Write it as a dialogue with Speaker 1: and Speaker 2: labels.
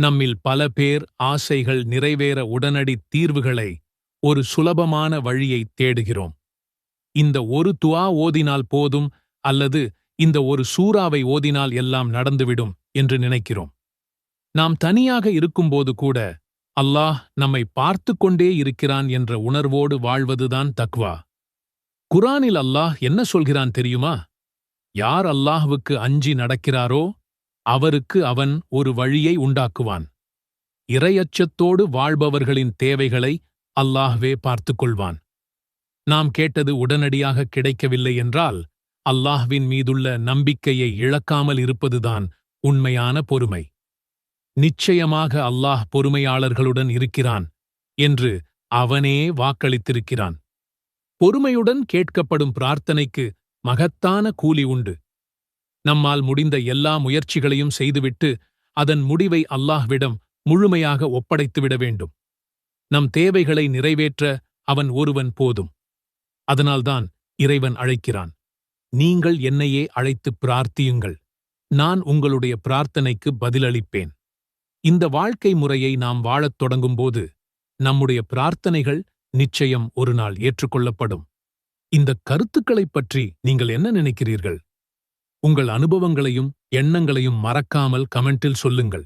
Speaker 1: நம்மில் பல பேர் ஆசைகள் நிறைவேற உடனடி தீர்வுகளை ஒரு சுலபமான வழியை தேடுகிறோம். இந்த ஒரு துஆ ஓதினால் போதும், அல்லது இந்த ஒரு சூறாவை ஓதினால் எல்லாம் நடந்துவிடும் என்று நினைக்கிறோம். நாம் தனியாக இருக்கும்போது கூட அல்லாஹ் நம்மை பார்த்து கொண்டே இருக்கிறான் என்ற உணர்வோடு வாழ்வதுதான் தக்வா. குர்ஆனில் அல்லாஹ் என்ன சொல்கிறான் தெரியுமா? யார் அல்லாஹ்வுக்கு அஞ்சி நடக்கிறாரோ அவருக்கு அவன் ஒரு வழியை உண்டாக்குவான். இறையச்சத்தோடு வாழ்பவர்களின் தேவைகளை அல்லாஹ்வே பார்த்துக் கொள்வான். நாம் கேட்டது உடனடியாக கிடைக்கவில்லை என்றால் அல்லாஹ்வின் மீதுள்ள நம்பிக்கையை இழக்காமல் இருப்பதுதான் உண்மையான பொறுமை. நிச்சயமாக அல்லாஹ் பொறுமையாளர்களுடன் இருக்கிறான் என்று அவனே வாக்களித்திருக்கிறான். பொறுமையுடன் கேட்கப்படும் பிரார்த்தனைக்கு மகத்தான கூலி உண்டு. நம்மால் முடிந்த எல்லா முயற்சிகளையும் செய்துவிட்டு அதன் முடிவை அல்லாஹ்விடம் முழுமையாக ஒப்படைத்துவிட வேண்டும். நம் தேவைகளை நிறைவேற்ற அவன் ஒருவன் போதும். அதனால்தான் இறைவன் அழைக்கிறான், நீங்கள் என்னையே அழைத்து பிரார்த்தியுங்கள், நான் உங்களுடைய பிரார்த்தனைக்கு பதிலளிப்பேன். இந்த வாழ்க்கை முறையை நாம் வாழத் தொடங்கும்போது நம்முடைய பிரார்த்தனைகள் நிச்சயம் ஒரு நாள் ஏற்றுக்கொள்ளப்படும். இந்த கருத்துக்களைப் பற்றி நீங்கள் என்ன நினைக்கிறீர்கள்? உங்கள் அனுபவங்களையும் எண்ணங்களையும் மறக்காமல் கமெண்டில் சொல்லுங்கள்.